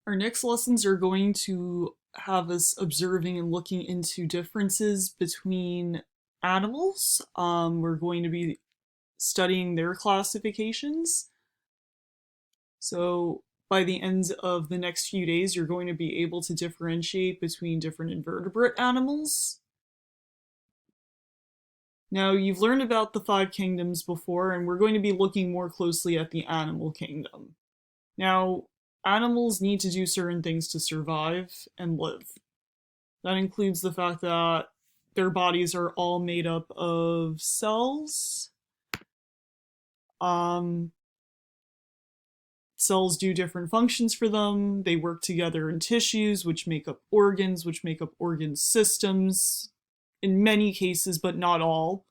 Our next lessons are going to have us observing and looking into differences between animals. We're going to be studying their classifications. So by the end of the next few days, you're going to be able to differentiate between different invertebrate animals. Now, you've learned about the five kingdoms before, and we're going to be looking more closely at the animal kingdom. Now, animals need to do certain things to survive and live. That includes the fact that their bodies are all made up of cells. Cells do different functions for them. They work together in tissues, which make up organs, which make up organ systems. In many cases, but not all.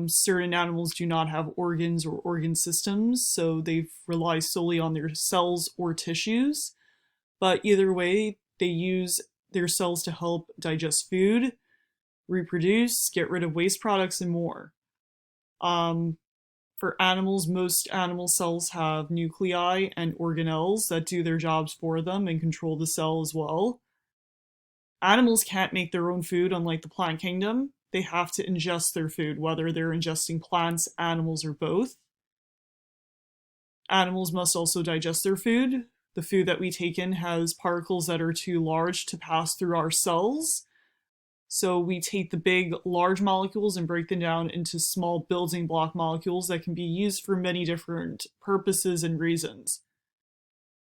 Certain animals do not have organs or organ systems, so they rely solely on their cells or tissues. But either way, they use their cells to help digest food, reproduce, get rid of waste products, and more. For animals, most animal cells have nuclei and organelles that do their jobs for them and control the cell as well. Animals can't make their own food, unlike the plant kingdom. They have to ingest their food, whether they're ingesting plants, animals, or both. Animals must also digest their food. The food that we take in has particles that are too large to pass through our cells. So we take the big, large molecules and break them down into small building block molecules that can be used for many different purposes and reasons.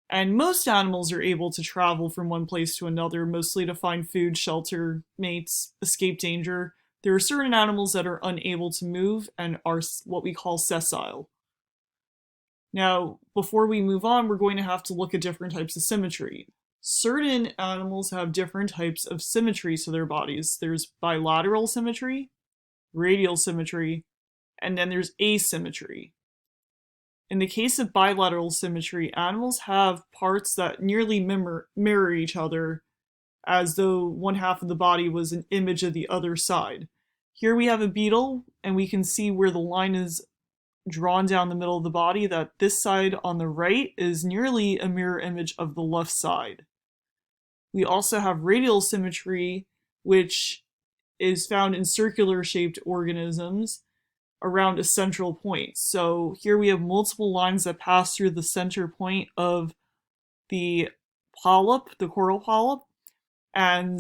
And most animals are able to travel from one place to another, mostly to find food, shelter, mates, escape danger. There are certain animals that are unable to move and are what we call sessile. Now, before we move on, we're going to have to look at different types of symmetry. Certain animals have different types of symmetry to their bodies. There's bilateral symmetry, radial symmetry, and then there's asymmetry. In the case of bilateral symmetry, animals have parts that nearly mirror each other, as though one half of the body was an image of the other side. Here we have a beetle, and we can see where the line is drawn down the middle of the body, that this side on the right is nearly a mirror image of the left side. We also have radial symmetry, which is found in circular shaped organisms around a central point. So here we have multiple lines that pass through the center point of the polyp, the coral polyp, and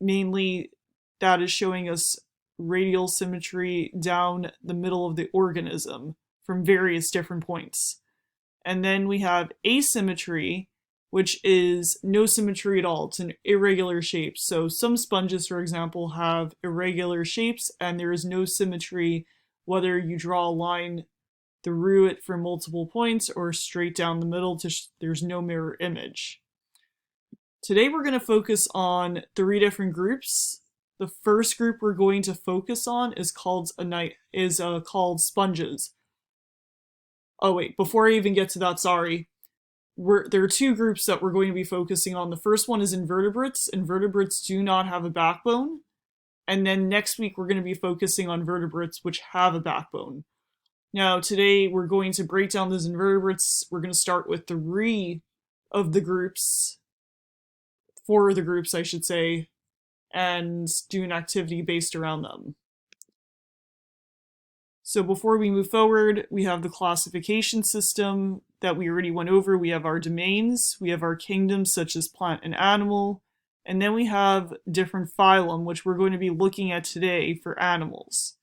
mainly that is showing us radial symmetry down the middle of the organism from various different points. And then we have asymmetry, which is no symmetry at all. It's an irregular shape. So some sponges, for example, have irregular shapes, and there is no symmetry whether you draw a line through it from multiple points or straight down the middle. There's no mirror image. Today we're going to focus on three different groups. The first group we're going to focus on is called sponges. Oh wait, before I even get to that, sorry. There are two groups that we're going to be focusing on. The first one is invertebrates. Invertebrates do not have a backbone. And then next week we're going to be focusing on vertebrates which have a backbone. Now today we're going to break down those invertebrates. We're going to start with four of the groups, I should say, and do an activity based around them. So before we move forward, we have the classification system that we already went over. We have our domains, we have our kingdoms such as plant and animal, and then we have different phylum, which we're going to be looking at today for animals.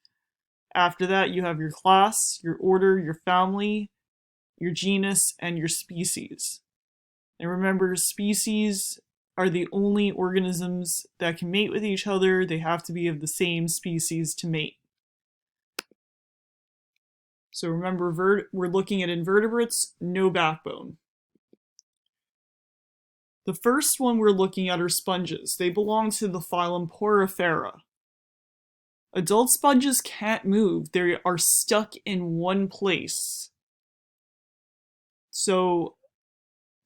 After that, you have your class, your order, your family, your genus, and your species. And remember, species are the only organisms that can mate with each other. They have to be of the same species to mate. So remember, we're looking at invertebrates, no backbone. The first one we're looking at are sponges. They belong to the phylum Porifera. Adult sponges can't move. They are stuck in one place. So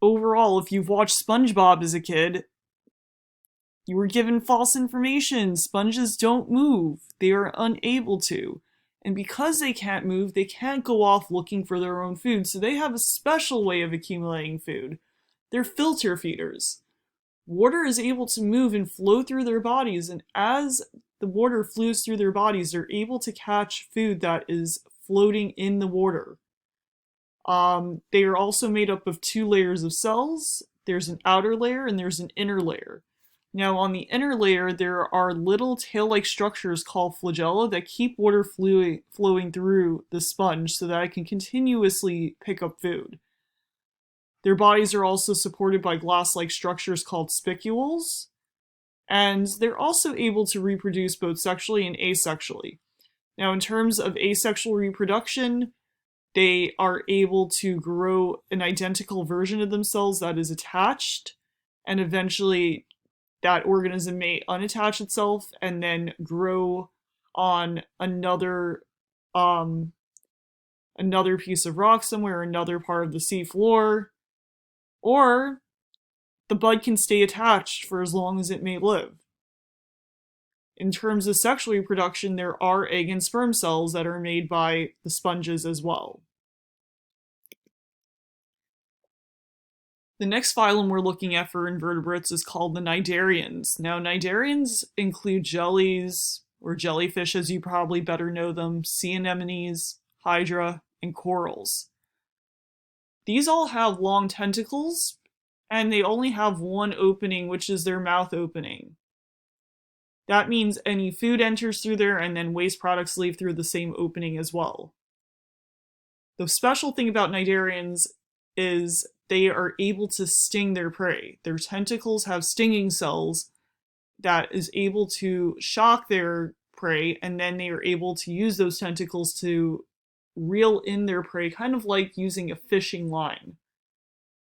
overall, if you've watched SpongeBob as a kid, you were given false information. Sponges don't move. They are unable to. And because they can't move, they can't go off looking for their own food, so they have a special way of accumulating food. They're filter feeders. Water is able to move and flow through their bodies, and as the water flows through their bodies, they're able to catch food that is floating in the water. They are also made up of 2 layers of cells. There's an outer layer and there's an inner layer. Now, on the inner layer, there are little tail-like structures called flagella that keep water flowing through the sponge so that it can continuously pick up food. Their bodies are also supported by glass-like structures called spicules, and they're also able to reproduce both sexually and asexually. Now, in terms of asexual reproduction, they are able to grow an identical version of themselves that is attached, and eventually that organism may unattach itself and then grow on another piece of rock somewhere, another part of the sea floor, or the bud can stay attached for as long as it may live. In terms of sexual reproduction, there are egg and sperm cells that are made by the sponges as well. The next phylum we're looking at for invertebrates is called the Cnidarians. Now, Cnidarians include jellies, or jellyfish as you probably better know them, sea anemones, hydra, and corals. These all have long tentacles, and they only have one opening, which is their mouth opening. That means any food enters through there, and then waste products leave through the same opening as well. The special thing about Cnidarians is they are able to sting their prey. Their tentacles have stinging cells that is able to shock their prey, and then they are able to use those tentacles to reel in their prey, kind of like using a fishing line.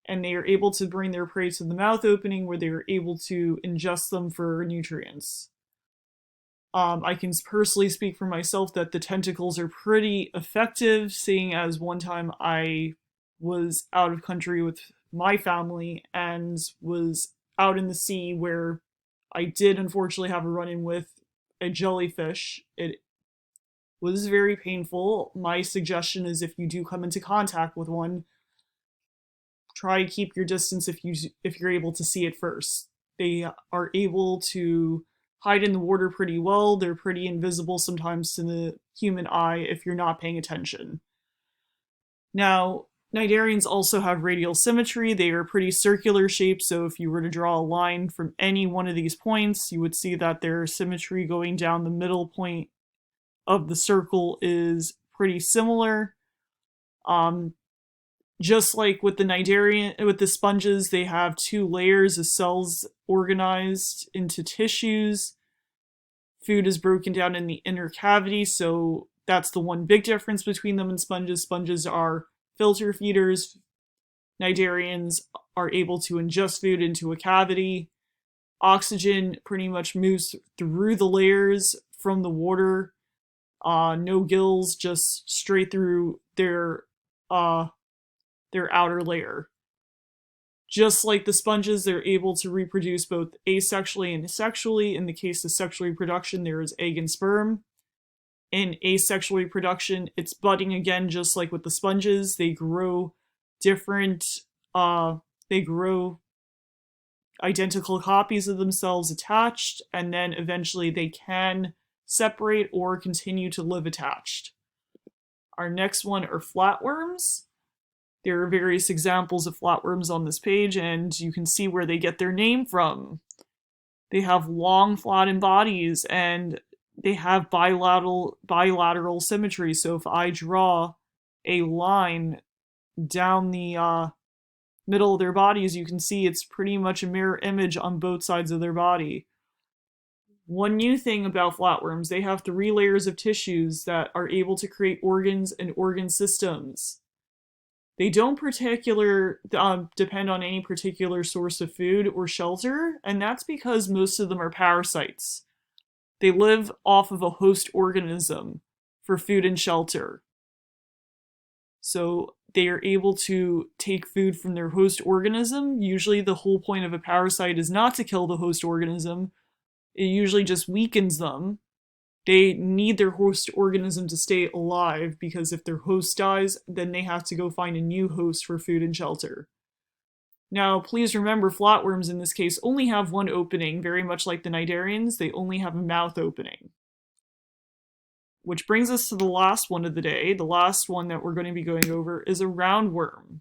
And they are able to bring their prey to the mouth opening where they are able to ingest them for nutrients. I can personally speak for myself that the tentacles are pretty effective, seeing as one time I was out of country with my family and was out in the sea where I did unfortunately have a run-in with a jellyfish. It was very painful. My suggestion is if you do come into contact with one, try to keep your distance if you're able to see it first. They are able to hide in the water pretty well. They're pretty invisible sometimes to the human eye if you're not paying attention. Now, Cnidarians also have radial symmetry. They are pretty circular shaped, so if you were to draw a line from any one of these points, you would see that their symmetry going down the middle point of the circle is pretty similar. Just like with the sponges, they have 2 layers of cells organized into tissues. Food is broken down in the inner cavity, so that's the one big difference between them and sponges. Sponges are filter feeders. Cnidarians are able to ingest food into a cavity. Oxygen pretty much moves through the layers from the water. No gills, just straight through their outer layer. Just like the sponges, they're able to reproduce both asexually and sexually. In the case of sexual reproduction, there is egg and sperm. In asexual reproduction, it's budding again, just like with the sponges. They grow they grow identical copies of themselves attached, and then eventually they can separate or continue to live attached. Our next one are flatworms. There are various examples of flatworms on this page, and you can see where they get their name from. They have long, flattened bodies, and they have bilateral symmetry. So if I draw a line down the middle of their bodies, you can see it's pretty much a mirror image on both sides of their body. One new thing about flatworms, they have 3 layers of tissues that are able to create organs and organ systems. They don't depend on any particular source of food or shelter, and that's because most of them are parasites. They live off of a host organism for food and shelter. So they are able to take food from their host organism. Usually the whole point of a parasite is not to kill the host organism. It usually just weakens them. They need their host organism to stay alive because if their host dies, then they have to go find a new host for food and shelter. Now, please remember, flatworms in this case only have one opening, very much like the Cnidarians. They only have a mouth opening. Which brings us to the last one of the day. The last one that we're going to be going over is a roundworm.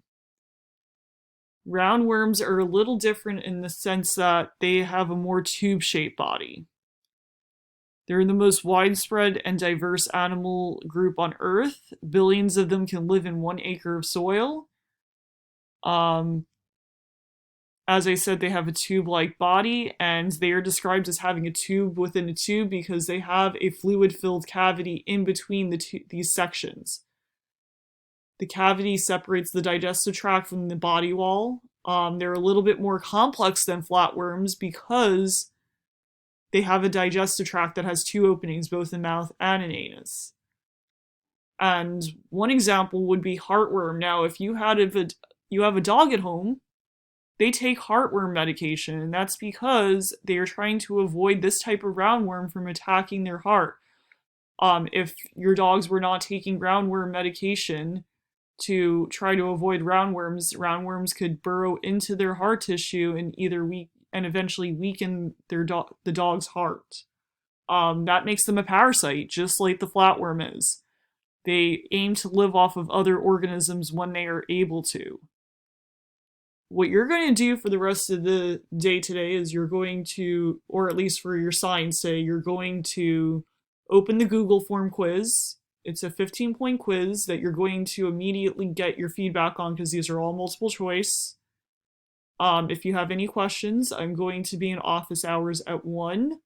Roundworms are a little different in the sense that they have a more tube-shaped body. They're the most widespread and diverse animal group on Earth. Billions of them can live in 1 acre of soil. As I said, they have a tube-like body, and they are described as having a tube within a tube because they have a fluid-filled cavity in between these sections. The cavity separates the digestive tract from the body wall. They're a little bit more complex than flatworms because they have a digestive tract that has 2 openings, both in mouth and in anus. And one example would be heartworm. Now, if you have a dog at home, they take heartworm medication, and that's because they are trying to avoid this type of roundworm from attacking their heart. If your dogs were not taking roundworm medication to try to avoid roundworms could burrow into their heart tissue and eventually weaken the dog's heart. That makes them a parasite, just like the flatworm is. They aim to live off of other organisms when they are able to. What you're going to do for the rest of the day today is you're going to, or at least for your science day, you're going to open the Google form quiz. It's a 15-point quiz that you're going to immediately get your feedback on because these are all multiple choice. If you have any questions, I'm going to be in office hours at 1.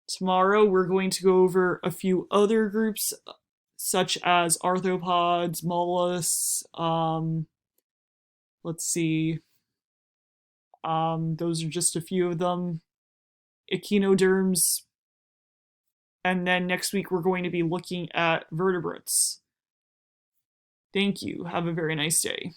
Tomorrow, we're going to go over a few other groups, such as arthropods, mollusks, let's see. Those are just a few of them. Echinoderms. And then next week we're going to be looking at vertebrates. Thank you. Have a very nice day.